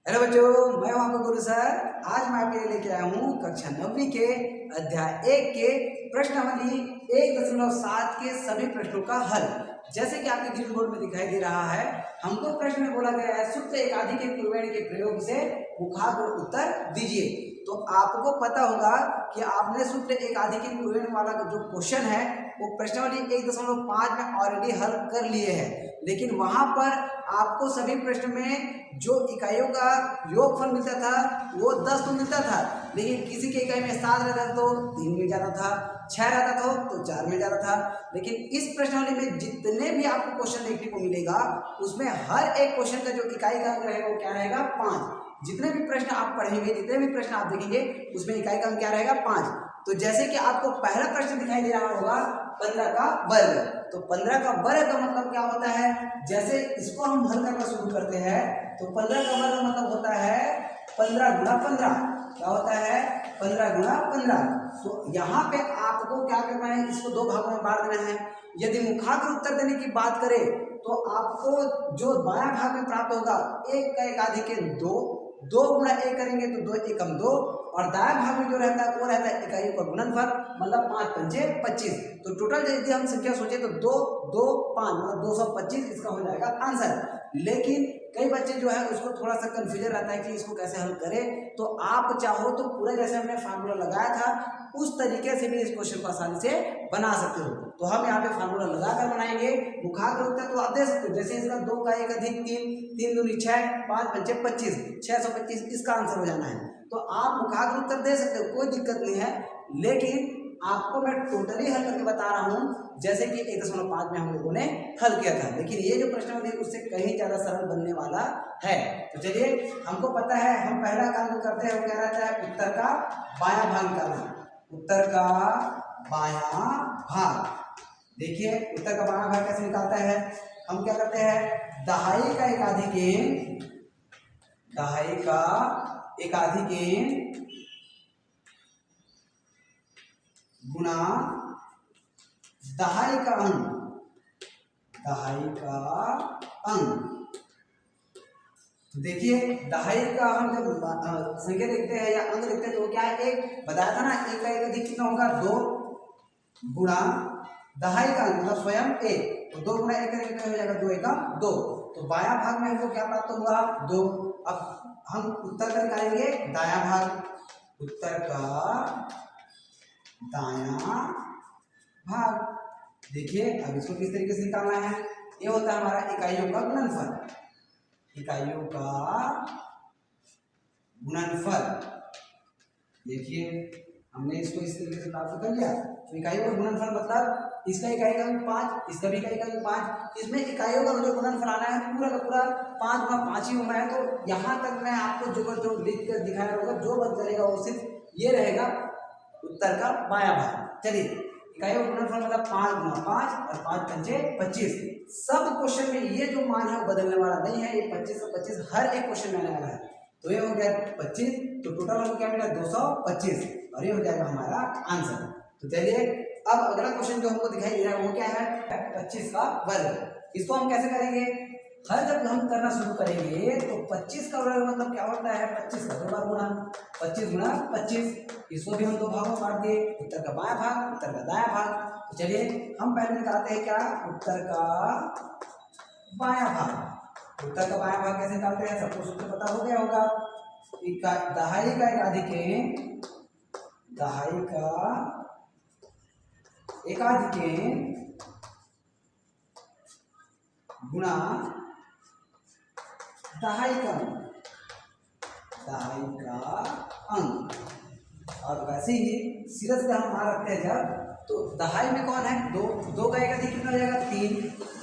Hello बच्चों, मैं हूं आपका गुरु सर। आज मैं आपके लिए लेके आया हूं कक्षा 9वीं के अध्याय 1 के प्रश्नावली 1.7 के सभी प्रश्नों का हल। जैसे कि आपके ग्रीन बोर्ड में दिखाई दे रहा है, हमको प्रश्न में बोला गया है सूत्र एकाधिक के पूर्वेण के प्रयोग से मुखाग्र उत्तर दीजिए। तो आपको पता होगा कि आपने सूत्र एकाधिक के पूर्वेण वाला जो क्वेश्चन है वो प्रश्नावली 1.5 में ऑलरेडी हल कर लिए हैं, लेकिन वहां पर आपको सभी प्रश्न में जो इकाइयों का योगफल मिलता था वो 10 तो मिलता था, लेकिन किसी के इकाई में 7 रहता था तो 3 मिल जाता था, 6 रहता था तो 4 मिल जाता था। लेकिन इस प्रश्नावली में जितने भी आपको क्वेश्चन देखने को मिलेगा उसमें हर एक क्वेश्चन का जो इकाई का अंक रहेगा वो क्या रहेगा 5। जितने भी प्रश्न आप पढ़ेंगे, जितने भी प्रश्न आप देखेंगे उसमें इकाई का अंक क्या रहेगा 5। तो जैसे कि आपको पहला प्रश्न दिखाई दे रहा होगा 15 का वर्ग, तो 15 का वर्ग का मतलब क्या होता है, जैसे इसको हम हल करना शुरू करते हैं तो 15 का वर्ग मतलब होता है 15 गुणा 15। क्या होता है 15 गुणा 15। तो यहाँ पे आपको क्या करना है, इसको दो भागों में बांट देना है। यदि मुखाग्र उत्तर देने की बात करें तो आपको जो बायां भाग में प्राप्त होगा एक का एकाधिक 2, 2 गुणा 1 करेंगे तो 2 एकम 2, और दाएं भाग में जो रहता है वो रहता है इकाइयों का गुणनफल, मतलब 5 पंचे 25। तो टोटल यदि हम संख्या सोचे तो 2, 2, 5 मतलब 225 इसका हो जाएगा आंसर। लेकिन कई बच्चे जो है उसको थोड़ा सा कंफ्यूजन रहता है कि इसको कैसे हल करें। तो आप चाहो तो पूरा जैसे हमने फार्मूला लगाया था उस तरीके से भी इस क्वेश्चन को आसानी से बना सकते हो। तो हम यहाँ पे फार्मूला लगाकर बनाएंगे। मुखाग्र उत्तर तो आप दे सकते हो, जैसे इसका 2 का 1 अधिक 3, 3 दूनी 6, 5 पंचे 25, 625 इसका आंसर हो जाना है। तो आप मुखाग्र उत्तर दे सकते हो, कोई दिक्कत नहीं है, लेकिन आपको मैं टोटली हल करके बता रहा हूं जैसे कि 1.5 में हम लोगों ने हल किया था। लेकिन ये जो प्रश्न है उससे कहीं ज्यादा सरल बनने वाला है। तो चलिए, हमको पता है हम पहला काम करते हैं वो क्या रहता है, उत्तर का बायां भाग निकालना। उत्तर का बायां भाग, देखिए उत्तर का बायां भाग कैसे निकालता है। हम क्या करते हैं, दहाई का एकाधिक, दहाई का एकाधिक गुणा दहाई का अंक, दहाई का अंक। तो देखिए दहाई का हम जब संख्या देखते हैं या अंक देखते हैं तो क्या है, एक बताया था ना, एक का एक अधिक कितना होगा 2 गुणा दहाई का अंक मतलब स्वयं 1, तो 2 गुणा 1 करेंगे तो हो जाएगा 2 एकम 2। तो बायां भाग में हमको क्या प्राप्त हुआ 2। अब हम उत्तर का निकालेंगे दायां भाग, उत्तर का दायां भाग। देखिए अब इसको किस तरीके से निकालना है, ये होता है हमारा इकाइयों का गुणनफल, इकाइयों का गुणनफल। देखिए हमने इसको इस तरीके से प्राप्त कर लिया। तो इकाइयों का गुणनफल मतलब इसका इकाई का अंक 5, इसका भी इकाई का अंक 5, इसमें इकाइयों का जो गुणनफल आना है पूरा का पूरा 5 गुणा 5 ही होना है। तो यहाँ तक मैं आपको जो लिख कर दिखाया होगा, जो बच करेगा वो सिर्फ ये रहेगा उत्तर का बायां भाग। चलिए, इकाइयों का गुणनफल मतलब 5 गुणा 5 और 5 पंचे 25। सब क्वेश्चन में ये जो मान है वो बदलने वाला नहीं है, ये 25 से 25 हर एक क्वेश्चन में आने वाला है। तो ये हो गया 25, तो टोटल हमको क्या मिला 225, और ये हो जाएगा हमारा आंसर। तो चलिए, अब अगला क्वेश्चन जो हमको दिखाई दे रहा है वो क्या है, 25 का वर्ग। इसको हम कैसे करेंगे, हर जब हम करना शुरू करेंगे तो 25 का वर्ग मतलब क्या होता है 25 का 2 बार गुणा, 25 गुणा 25। इसको भी हम 2 भागों में बांट दिए, उत्तर का बायां भाग, उत्तर का दायां भाग। तो चलिए हम पहले निकालते हैं क्या, उत्तर का बायां भाग। उत्तर का बायां भाग कैसे निकालते हैं, सबको सूत्र पता हो गया होगा। दहाई का एकाधिक, दहाई का एकाधिक गुणा दहाई का अंक, दहाई का अंक। और वैसे ही सीरत पे हम मान रखते हैं जब, तो दहाई में कौन है 2, 2 का एक अधिक कितना हो जाएगा 3,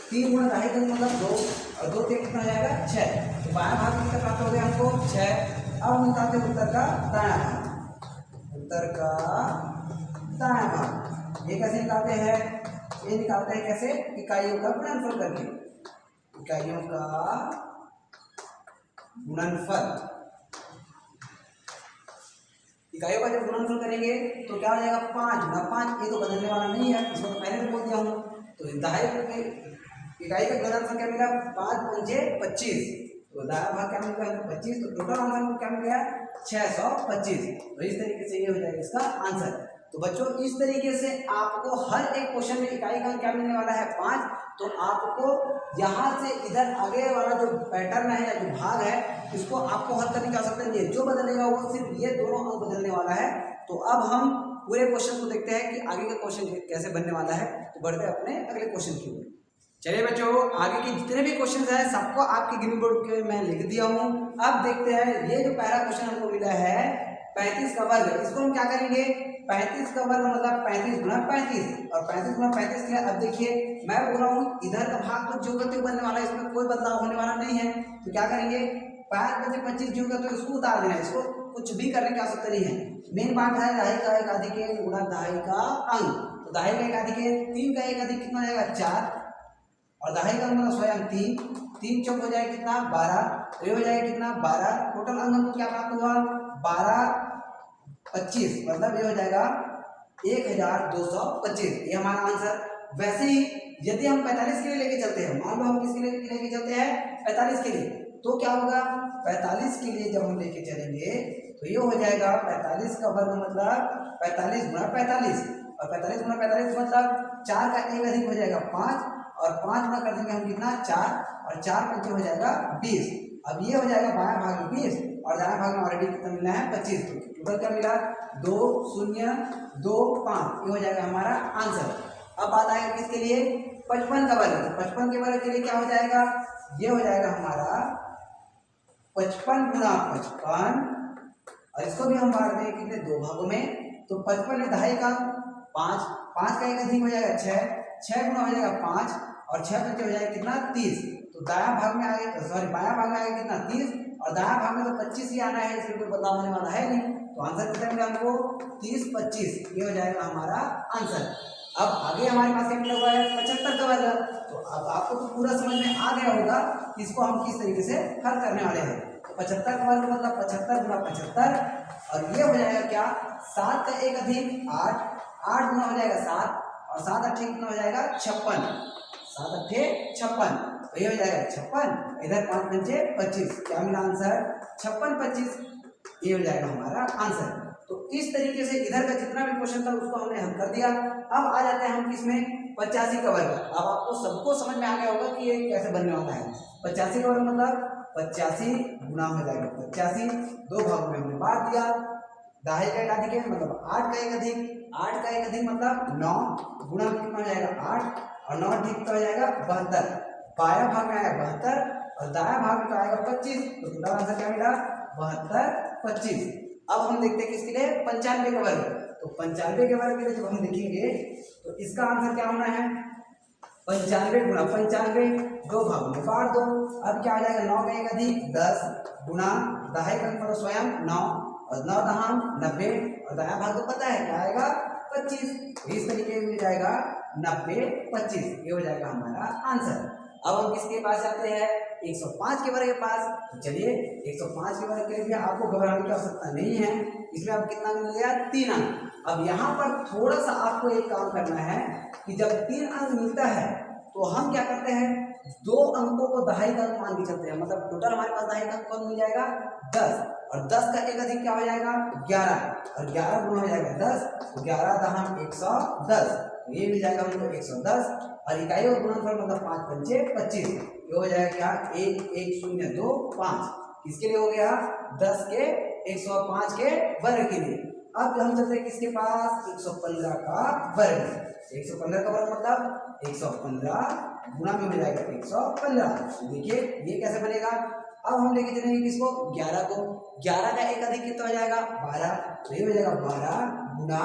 3 गुणा दहाई का मतलब 2, और 2 से कितना हो जाएगा 6। तो बायां भाग कितना प्राप्त हो गया हमको 6। अब हम निकालते हैं उत्तर का दायां भाग, उत्तर का दायां भाग। ये कैसे निकालते हैं, ये निकालते हैं कैसे, इकाइयों का गुणनफल करके, इकाइयों का गुणनफल। इकाइयों का जब गुणनफल करेंगे तो क्या हो जाएगा 5 गुणा 5, ये तो बदलने वाला नहीं है, इसको तो पहले भी बोल दिया हूँ। तो दहाई इकाई का गुणनफल क्या मिला 5 पंचे 25, तो दाया भाग क्या मिल गया 25, तो टोटल आंसर हमको क्या मिल गया 625। तो इस तरीके से ये हो जाएगा इसका आंसर। तो बच्चों इस तरीके से आपको हर एक क्वेश्चन में इकाई का क्या मिलने वाला है 5। तो आपको यहाँ से इधर आगे वाला जो पैटर्न है या जो भाग है इसको आपको हल करने की आवश्यकता नहीं है, जो बदलेगा वो सिर्फ ये दोनों अंक बदलने वाला है। तो अब हम पूरे क्वेश्चन को देखते हैं कि आगे का क्वेश्चन कैसे बनने वाला है। तो बढ़ते हैं अपने अगले क्वेश्चन की ओर। चलिए बच्चों आगे के जितने भी क्वेश्चन हैं सबको आपके ग्रीन बोर्ड के मैं लिख दिया हूँ। अब देखते हैं ये जो पहला क्वेश्चन हमको मिला है 35 का वर्ग, इसको हम क्या करेंगे 35 का वर्ग मतलब 35 गुना 35 और 35 गुना 35 के। अब देखिए मैं बोल रहा हूँ इधर का भाग तो जो करते बनने वाला है, इसमें कोई बदलाव होने वाला नहीं है। तो क्या करेंगे 5 में से 25 जो करते इसको उतार देना है, इसको कुछ भी करने की आवश्यकता नहीं है। मेन बात है दहाई का एक अधिक गुना दहाई का अंक। तो दहाई का एक अधिक 3 का एक अधिक कितना हो जाएगा 4 और दहाई का मतलब स्वयं 3 चौक हो जाएगा कितना 12, तो ये हो जाएगा कितना 12। टोटल अंक हमको क्या प्राप्त हुआ 12 25 मतलब ये हो जाएगा 1225, ये हमारा आंसर। वैसे ही यदि हम 45 के लिए लेके चलते हैं, मान लो हम किसके लिए लेके चलते हैं 45 के लिए, तो क्या होगा 45 के लिए जब हम लेके चलेंगे तो ये हो जाएगा 45 का वर्ग मतलब 45 गुना 45 और 45 गुना 45 मतलब 4 का एक अधिक हो जाएगा 5 और 5 गुना कर देंगे हम कितना 4 और 4 पंचे हो जाएगा 20। अब ये हो जाएगा बायां भाग में 20 और दायां भाग में ऑलरेडी कितना मिला है 25। तो टोटल क्या मिला 2025, ये हो जाएगा हमारा आंसर। अब बात आएगा किसके लिए 55 का वर्ग। तो 55 के वर्ग के लिए क्या हो जाएगा, ये हो जाएगा हमारा 55 गुना 55 और इसको भी हम बांट देंगे कितने दो भागों में। तो 55 में दहाई का 5 का एक अधिक हो जाएगा 6 गुना हो जाएगा 5 और 6 पंचे हो जाएगा कितना 30। तो दायां भाग में आगे बायां भाग में आएगा कितना 30 और दायां भाग में तो 25 ही आना है, इसमें कोई बदलाव होने वाला है नहीं। तो आंसर कितना मिला हमको 30 25, ये हो जाएगा हमारा आंसर। अब आगे हमारे पास क्या मिला हुआ है 75 का वर्ग। तो अब आपको तो पूरा समझ में आ गया होगा कि इसको हम किस तरीके से हल करने वाले हैं। तो 75 का वर्ग मतलब 75 गुना 75 और ये हो जाएगा क्या 7 का एक अधिक 8 गुना हो जाएगा 7 और 7 8 कितना हो जाएगा 56, 7 8 56, तो ये हो जाएगा 56। इधर 5 पंचे 25, क्या मिला आंसर 56 25, ये हो जाएगा हमारा आंसर। तो इस तरीके से इधर का जितना भी क्वेश्चन था उसको हमने हल कर दिया। अब आ जाते हैं हम किसमें 85 का वर्ग। अब आपको सबको समझ में आ गया होगा कि ये कैसे बनने वाला है। 85 का वर्ग मतलब 85 गुना हो जाएगा 85, दो भागों में हमने बांट दिया। दहाई का एक अधिक है मतलब 8 का एक अधिक मतलब 9 गुना कितना हो जाएगा 8 और 9 अधिक कितना हो जाएगा 72। बायां भाग में आएगा 72 और दायां भाग में तो आएगा 25। तो टोटल आंसर क्या मिला 72 25। अब हम देखते हैं किसके लिए 95 का वर्ग। तो 95 के वर्ग के लिए जब हम देखेंगे तो इसका आंसर क्या होना है 95 गुना 95, दो भागों में बांट दो। अब क्या आ जाएगा 9 का एक अधिक 10 गुना दहाई का मतलब स्वयं 9 और 9 दहाम 90 और दायां भाग तो पता है क्या आएगा 25। इस तरीके में जाएगा 90 25, ये हो जाएगा हमारा आंसर। अब हम किसके पास जाते हैं 105 के वर्ग के पास। तो चलिए 105 के वर्ग के लिए आपको घबराने की आवश्यकता नहीं है, इसमें आप कितना मिल गया 3 अंक। अब यहाँ पर थोड़ा सा आपको एक काम करना है कि जब 3 अंक मिलता है तो हम क्या करते हैं 2 अंकों को दहाई का अंक मान के चलते हैं। मतलब टोटल हमारे पास दहाई का अंक कौन मिल जाएगा 10 और 10 का एक अधिक क्या हो जाएगा 11 और 11 गुना हो जाएगा 10, तो 11 दहाम 110, तो ये मिल जाएगा हमको 110 और इकाई और गुणनफल मतलब 5 पंचे 25, ये हो जाएगा क्या 1 1 0 2 5। किसके लिए हो गया 10 के 105 के वर्ग के लिए। अब हम चलते हैं किसके पास 115 का वर्ग। 115 का वर्ग मतलब 115 गुना में हो जाएगा 115। देखिए ये कैसे बनेगा। अब हम लेके चलेंगे किसको 11 को। 11 का एक अधिक कितना हो जाएगा 12, तो ये हो जाएगा 12 गुना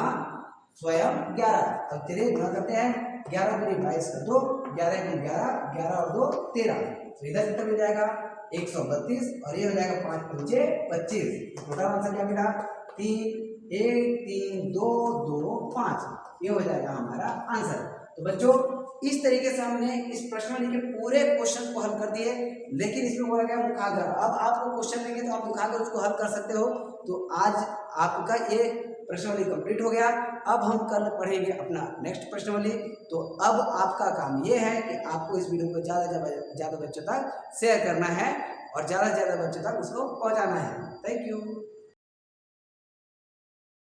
स्वयं 11। अब चलिए गुना करते हैं 11 दूनी 22 कर दो, 11 गुना 11, 11 और 2 13, तो इधर कितना मिल जाएगा 132 और ये हो जाएगा 5 पंचे 25। टोटल आंसर क्या मिला 3 1 3 2 2 5, ये हो जाएगा हमारा आंसर। तो बच्चों इस तरीके से हमने इस प्रश्नावली के पूरे क्वेश्चन को हल कर दिए, लेकिन इसमें बोला गया मुखाग्र। अब आपको क्वेश्चन देंगे तो आप मुखाग्र उसको हल कर सकते हो। तो आज आपका ये प्रश्नावली कंप्लीट हो गया। अब हम कल पढ़ेंगे अपना नेक्स्ट प्रश्नावली। तो अब आपका काम ये है कि आपको इस वीडियो को ज़्यादा बच्चों तक शेयर करना है और ज़्यादा से ज़्यादा बच्चों तक उसको पहुंचाना है।